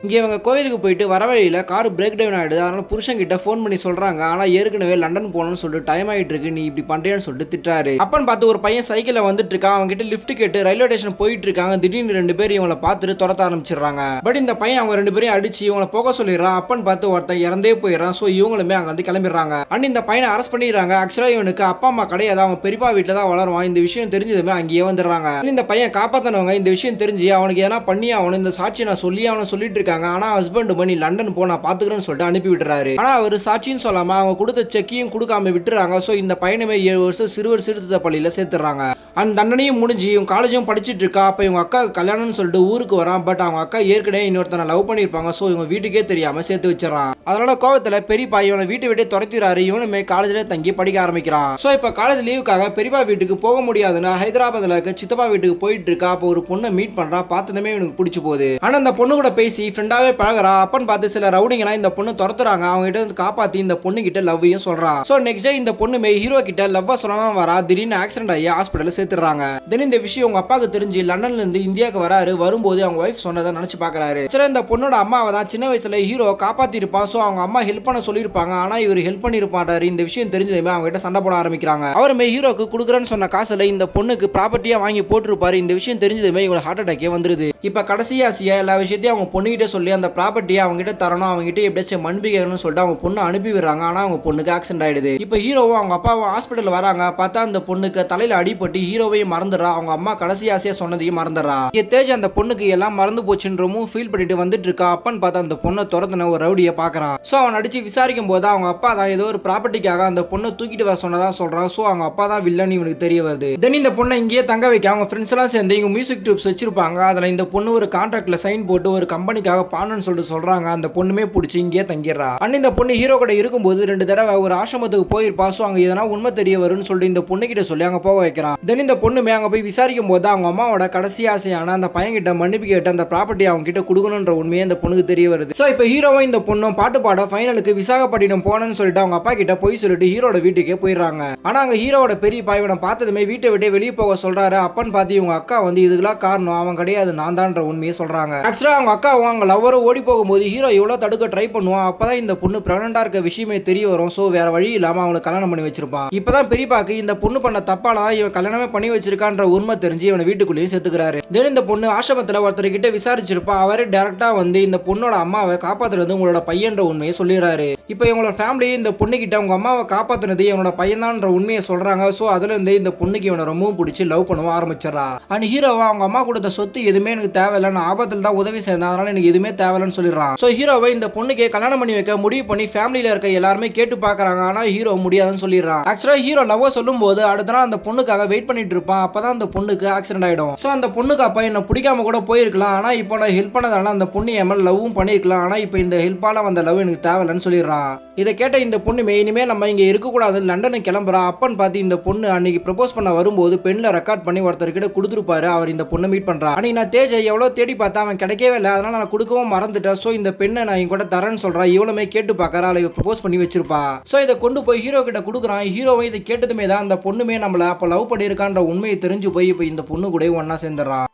இங்க இவங்க கோவிலுக்கு போயிட்டு வர வழியில கார் பிரேக் டவுன் ஆயிடுது. அதனால புருஷன் கிட்ட ஃபோன் பண்ணி சொல்றாங்க. ஆனா ஏற்கனவே லண்டன் போகணும்னு சொல்லிட்டு டைம் ஆயிட்டு இருக்கு, நீ இப்படி பண்றியான்னு சொல்லிட்டு திட்டுறாரு. அப்பன்னு பார்த்து ஒரு பையன் சைக்கிள்ல வந்துட்டு இருக்கான். அவங்க கிட்ட லிஃப்ட் கேட்டு ரயில்வே ஸ்டேஷன் போயிட்டு இருக்காங்க. திடீர்னு ரெண்டு பேர் இவங்களை பார்த்துட்டு துரத்த ஆரம்பிச்சிடுறாங்க. பட் இந்த பையன் அவங்க ரெண்டு பேரையும் அடிச்சு இவங்களை போக சொல்லிடுறான். அப்பன்னு பார்த்து ஒருத்தன் இறந்தே போயிடறான். சோ இவங்களுமே அங்க வந்து கிளம்பிடுறாங்க. அண்ட் இந்த பையனை அரெஸ்ட் பண்ணிடுறாங்க. ஆக்சுவலா இவனுக்கு அப்பா அம்மா கிடையாது, அவங்க பெரியப்பா வீட்டுல தான் வளருவான். இந்த விஷயம் தெரிஞ்சதுமே அங்கேயே வந்துடுறாங்க. இந்த பையன் காப்பாத்தினவங்க இந்த விஷயம் தெரிஞ்சு அவனுக்கு எதனா பண்ணி அவனு இந்த சாட்சியை நான் சொல்லி அவனை சொல்லிட்டு இருக்காங்க. ஆனா ஹஸ்பண்ட் பண்ணி லண்டன் போ நான் பாத்துக்கிறேன்னு சொல்லிட்டு அனுப்பி விட்டுறாரு. ஆனா அவர் சாட்சின்னு சொல்லாம அவங்க கொடுத்த செக்கையும் கொடுக்காம விட்டுறாங்க. சோ இந்த பையனுமே 7 வருஷம் சிறுவர் சீர்திருத்த பள்ளியில சேர்த்துறாங்க. அந்த தண்டனையும் முடிஞ்சு இவங்க காலேஜும் படிச்சுட்டு இருக்கா. அப்ப இவங்க அக்கா கல்யாணம்னு சொல்லிட்டு ஊருக்கு வரான். பட் அவங்க அக்கா ஏற்கனவே இன்னொருத்தனை லவ் பண்ணிருப்பாங்க. சோ இவங்க வீட்டுக்கே தெரியாம சேர்த்து வச்சிடறான். அதனால கோவத்துல பெரியப்பா இவனை வீட்டை விட்டே துரத்திடுறாரு. இவனுமே காலேஜ்ல தங்கி படிக்க ஆரம்பிக்கிறான். சோ இப்ப காலேஜ் லீவுக்காக பெரியப்பா வீட்டுக்கு போக முடியாதுன்னு ஹைதராபாத்ல இருக்க சித்தப்பா வீட்டுக்கு போயிட்டு இருக்கா. அப்போ ஒரு பொண்ணை மீட் பண்றா. பார்த்ததுமே இவனுக்கு பிடிச்சு போகுது. ஆனா அந்த பொண்ணு கூட பேசி ஃப்ரெண்டாவே பழகுறா. அப்பன்னு பார்த்து சில ரவுடிங்கலாம் இந்த பொண்ணு துரத்துறாங்க. அவங்க கிட்ட காப்பாத்தி இந்த பொண்ணு கிட்ட லவ்வையும் சொல்றான். சோ நெக்ஸ்ட் டே இந்த பொண்ணுமே ஹீரோ கிட்ட லவ்வா சொல்லலாம் வரா. திடீர்னு ஆக்சிடென்ட் ஆகி ஹாஸ்பிட்டல்ல சேர்த்துறாங்க. தென் இந்த விஷயம் உங்க அப்பாவுக்கு தெரிஞ்சு லண்டன்ல இருந்து இந்தியாவுக்கு வராரு. வரும்போது அவங்க வைஃப் சொன்னதை நினைச்சு பாக்குறாரு. இந்த பொண்ணோட அம்மாவை தான் சின்ன வயசுல ஹீரோ காப்பாத்தி இருப்பான். சோ அவங்க அம்மா ஹெல்ப் பண்ண சொல்லிருப்பாங்க. ஆனா இவர் ஹெல்ப் பண்ணிருப்பாரு. இந்த விஷயம் தெரிஞ்சதுமே அவங்க கிட்ட சண்டை போட ஆரம்பிக்கிறாங்க. அவருமே ஹீரோக்கு குடுக்குறேன்னு சொன்ன காசுல இந்த பொண்ணுக்கு ப்ராப்பர்ட்டியா வாங்கி போட்டுருப்பாரு. இந்த விஷயம் தெரிஞ்சதுமே இவங்க ஹார்ட் அட்டாக்கே வந்துருது. இப்ப கடைசி ஆசையா எல்லா விஷயத்தையும் அவங்க பொண்ணுகிட்ட சொல்லி அந்த ப்ராப்பர்ட்டியை அவங்க கிட்ட தரணும், அவங்க கிட்ட எப்படியாச்சும் மன்பி கேட்கணும்னு சொல்லிட்டு அவங்க பொண்ணு அனுப்பி விடுறாங்க. ஆனா அவங்க பொண்ணுக்கு ஆக்சிடென்ட் ஆயிடுது. இப்ப ஹீரோவும் அவங்க அப்பாவும் ஹாஸ்பிட்டல் வராங்க. பார்த்தா அந்த பொண்ணுக்கு தலையில அடிபட்டு ஹீரோவையும் மறந்துடுறா. அவங்க அம்மா கடைசி ஆசையா சொன்னதையும் மறந்துடுறா. தேஜ் அந்த பொண்ணுக்கு எல்லாம் மறந்து போச்சுன்றமும் ஃபீல் பண்ணிட்டு வந்துட்டு இருக்கா. அப்பன்னு பார்த்தா அந்த பொண்ணை துரத்துன ஒரு ரவுடியை பாக்குறான். சோ அவன் அடிச்சு விசாரிக்கும் போது அவங்க அப்பா தான் ஏதோ ஒரு ப்ராப்பர்ட்டிக்காக அந்த பொண்ணை தூக்கிட்டு வர சொன்னதா சொல்றான். சோ அவங்க அப்பா தான் வில்லன் இவனுக்கு தெரிய வருது. தென் இந்த பொண்ணை இங்கேயே தங்க வைக்க அவங்க ஃப்ரெண்ட்ஸ் எல்லாம் சேர்ந்து இங்க மியூசிக் டியூப்ஸ் வச்சிருப்பாங்க. அதுல இந்த பொண்ணு ஒரு கான்ட்ராக்ட்ல சைன் போட்டு ஒரு கம்பெனிக்காக பான்னு சொல்லிட்டு சொல்றாங்க. அந்த பொண்ணுமே பிடிச்சி இங்கேயே தங்கிடுறா. அண்ட் இந்த பொண்ணு ஹீரோ கூட இருக்கும்போது 2 தடவை ஒரு ஆசிரமத்துக்கு போயிருப்பா. சோ அங்க எதனா உண்மை தெரிய வரும்னு சொல்லிட்டு இந்த பொண்ணு கிட்ட சொல்லி அங்க போக வைக்கிறான். தென் இந்த பொண்ணுமே அங்க போய் விசாரிக்கும் போது அவங்க அம்மாவோட கடைசி ஆசையான அந்த பையன் கிட்ட மன்னிப்பு கேட்டு அந்த ப்ராப்பர்ட்டி அவங்க கிட்ட கொடுக்கணும்ன்ற உண்மையே இந்த பொண்ணுக்கு தெரிய வருது. சோ இப்போ ஹீரோவும் இந்த பொண்ணும் பாட்டு பாட ஃபைனலுக்கு விசாகப்பட்டினம் போனன்னு சொல்லிட்டு அவங்க அப்பா கிட்ட போய் சொல்லிட்டு ஹீரோட வீட்டுக்கே போயிடுறாங்க. ஆனா அங்க ஹீரோட பெரிய பாய்வனை பார்த்ததுமே வீட்டை விட்டு வெளியே போக சொல்றாரு. அப்பன்னு பார்த்து இவங்க அக்கா வந்து இதுக்கெல்லாம் காரணம் அவன் கிடையாது நான் தான்ற உண்மையை சொல்றாங்க. ஆக்சுவலா அவங்க அக்காவும் அவங்க லவ்வரும் ஓடி போகும்போது ஹீரோ எவ்வளவு தடுக்க ட்ரை பண்ணுவான். அப்பதான் இந்த பொண்ணு பிரெக்னண்டா இருக்க விஷயமே தெரிய வரும். சோ வேற வழி இல்லாம அவனை கல்யாணம் பண்ணி வச்சிருப்பான். இப்பதான் பெரியப்பாக்கு இந்த பொண்ணு பண்ண தப்பால தான் இவன் கல்யாணமே பண்ணி வச்சிருக்கான்ற உண்மை தெரிஞ்சு இவனை வீட்டுக்குள்ளேயே சேர்த்துக்கிறாரு. தென் இந்த பொண்ணு ஆசிரமத்துல ஒருத்தர் கிட்ட விசாரிச்சிருப்பா. அவரே டைரக்டா வந்து இந்த பொண்ணோட அம்மாவை காப்பாத்துறது உங்களோட பையன்ற உண்மையை சொல்லிடுறாரு. இப்போ இவங்களோட ஃபேமிலி இந்த பொண்ணு கிட்ட உங்க அம்மாவை காப்பாத்துனது இவனோட பையன்தான்ற உண்மையை சொல்றாங்க. சோ அதுல இருந்து இந்த பொண்ணுக்கு இவனை ரொம்பவும் பிடிச்சி லவ் பண்ண ஆரம்பிச்சிடறா. அண்ட் ஹீரோவா அவங்க அம்மா கொடுத்த சொத்து எதுவுமே எனக்கு தேவையில்லை, நான் ஆபத்தில் தான் உதவி செய்தேன், அதனால எனக்கு எதுவுமே தேவையில்லைன்னு சொல்லிடுறான். சோ ஹீரோவை இந்த பொண்ணுக்கு கல்யாணம் பண்ணி வைக்க முடிவு பண்ணி ஃபேமிலியில இருக்க எல்லாருமே கேட்டு பாக்குறாங்க. ஆனா ஹீரோ முடியாதுன்னு சொல்லிடுறான். ஆக்சுவலா ஹீரோ லவ் சொல்லும் போது அடுத்த நாள் அந்த பொண்ணுக்காக வெயிட் பண்ணிட்டு இருப்பான். அப்பதான் அந்த பொண்ணுக்கு ஆக்சிடென்ட் ஆயிடும். சோ அந்த பொண்ணுக்கு அப்ப என்ன பிடிக்காம கூட போயிருக்கலாம். ஆனா இப்போ நான் ஹெல்ப் பண்ணதால அந்த பொண்ணு என் மேல லவ்வும் பண்ணிருக்கலாம். ஆனா இப்போ இந்த ஹெல்ப்பால வந்த லவ் எனக்கு தேவையில்லைன்னு சொல்லிடுறான். இதை கேட்ட இந்த பொண்ணு இனிமேல் நம்ம இங்க இருக்கக்கூடாது லண்டனுக்கு கிளம்புறா. அப்பன்னு பார்த்து இந்த பொண்ணு அன்னைக்கு ப்ரப்போஸ் பண்ண வரும்போது பெண்ணில் ரெக்கார்ட் பண்ணி ஒருத்தர்கிட்ட கொடுத்துருப்பாரு. அவர் இந்த பொண்ணை மீட் பண்றா. அன்னைக்கு நான் தேஜை எவ்வளவு தேடி பார்த்தா அவன் கிடைக்கவே இல்லை, அதனால நான் கொடுக்கவும் மறந்துட்டேன். சோ இந்த பெண்ணை நான் இங்க கூட தரேன்னு சொல்றா. இவ்வளவுமே கேட்டு பார்க்கறா, அவளை ப்ரப்போஸ் பண்ணி வச்சிருப்பா. சோ இதை கொண்டு போய் ஹீரோ கிட்ட கொடுக்குறான். ஹீரோவை இதை கேட்டதுமே தான் அந்த பொண்ணுமே நம்மள அப்ப லவ் பண்ணியிருக்கான்ற உண்மையை தெரிஞ்சு போய் இப்போ இந்த பொண்ணு கூட ஒன்னா சேர்ந்துடுறான்.